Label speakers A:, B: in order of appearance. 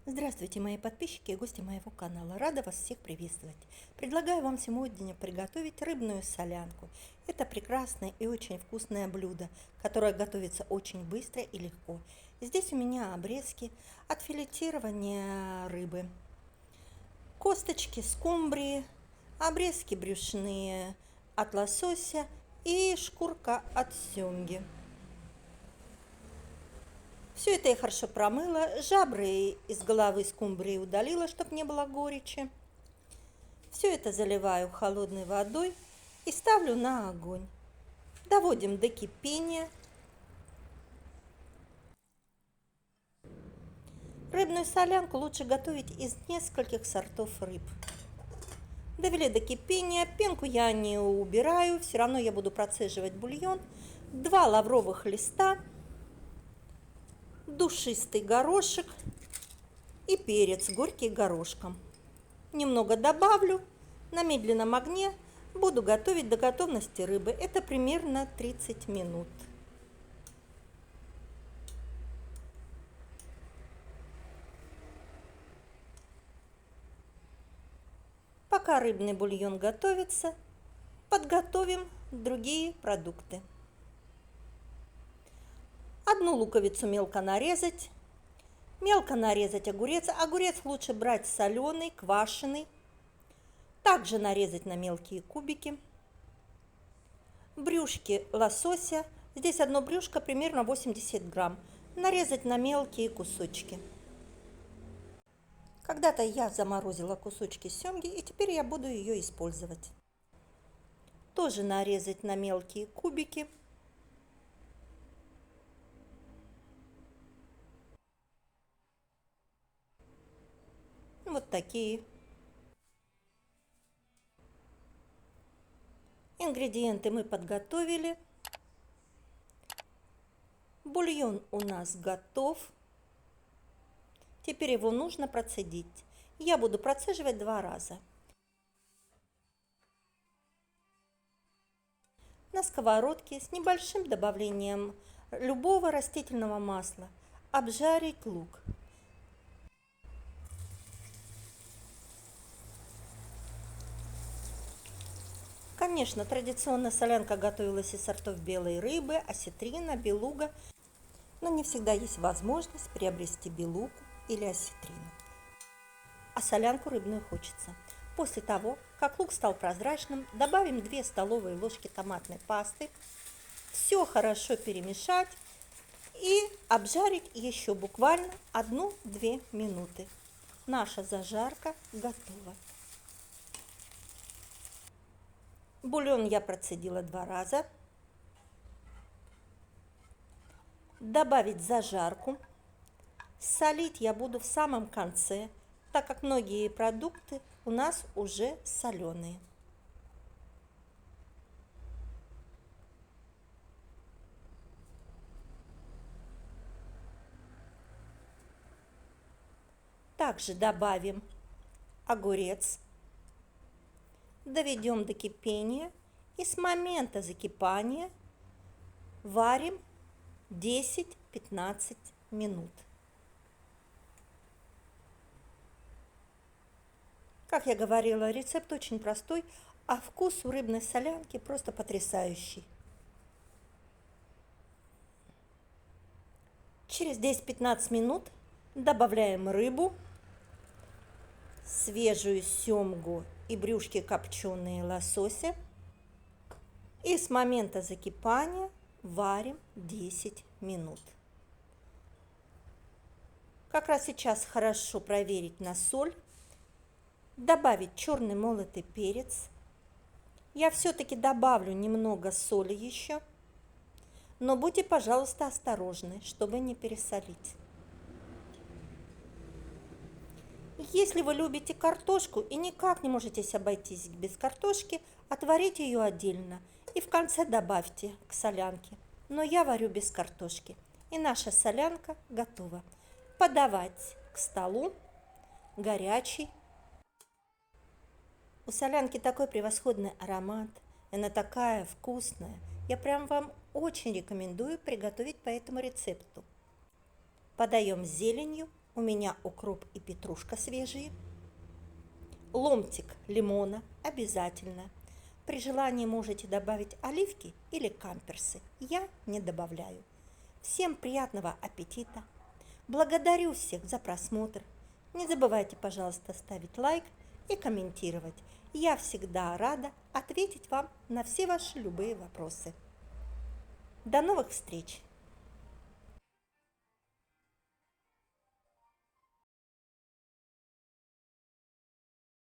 A: Здравствуйте, мои подписчики и гости моего канала. Рада вас всех приветствовать. Предлагаю вам сегодня приготовить рыбную солянку. Это прекрасное и очень вкусное блюдо, которое готовится очень быстро и легко. Здесь у меня обрезки от филетирования рыбы. Косточки скумбрии, обрезки брюшные от лосося и шкурка от семги. Все это я хорошо промыла, жабры из головы скумбрии удалила, чтобы не было горечи. Все это заливаю холодной водой и ставлю на огонь. Доводим до кипения. Рыбную солянку лучше готовить из нескольких сортов рыб. Довели до кипения, пенку я не убираю, все равно я буду процеживать бульон. 2 лавровых листа, душистый горошек и перец горький горошком. Немного добавлю, на медленном огне буду готовить до готовности рыбы. Это примерно 30 минут. Пока рыбный бульон готовится, подготовим другие продукты. 1 луковицу мелко нарезать огурец. Огурец лучше брать соленый, квашеный. Также нарезать на мелкие кубики. Брюшки лосося. Здесь одно брюшко примерно 80 грамм. Нарезать на мелкие кусочки. Когда-то я заморозила кусочки семги, и теперь я буду ее использовать. Тоже нарезать на мелкие кубики. Вот такие. Ингредиенты мы подготовили. Бульон у нас готов. Теперь его нужно процедить. Я буду процеживать 2 раза. На сковородке с небольшим добавлением любого растительного масла обжарить лук. Конечно, традиционно солянка готовилась из сортов белой рыбы, осетрина, белуга, но не всегда есть возможность приобрести белугу или осетрину. А солянку рыбную хочется. После того, как лук стал прозрачным, добавим 2 столовые ложки томатной пасты. Все хорошо перемешать и обжарить еще буквально 1-2 минуты. Наша зажарка готова. Бульон я процедила 2 раза. Добавить зажарку. Солить я буду в самом конце, так как многие продукты у нас уже соленые. Также добавим огурец. Доведем до кипения и с момента закипания варим 10-15 минут. Как я говорила, рецепт очень простой, а вкус у рыбной солянки просто потрясающий. Через 10-15 минут добавляем рыбу, свежую семгу и брюшки копченые лосося. И с момента закипания варим 10 минут. Как раз сейчас хорошо проверить на соль. Добавить черный молотый перец. Я все-таки добавлю немного соли еще. Но будьте, пожалуйста, осторожны, чтобы не пересолить. Если вы любите картошку и никак не можете обойтись без картошки, отварите ее отдельно и в конце добавьте к солянке. Но я варю без картошки. И наша солянка готова. Подавать к столу горячий. У солянки такой превосходный аромат. Она такая вкусная. Я прям вам очень рекомендую приготовить по этому рецепту. Подаем с зеленью У меня укроп и петрушка свежие. Ломтик лимона обязательно. При желании можете добавить оливки или камперсы. Я не добавляю. Всем приятного аппетита! Благодарю всех за просмотр. Не забывайте, пожалуйста, ставить лайк и комментировать. Я всегда рада ответить вам на все ваши любые вопросы. До новых встреч!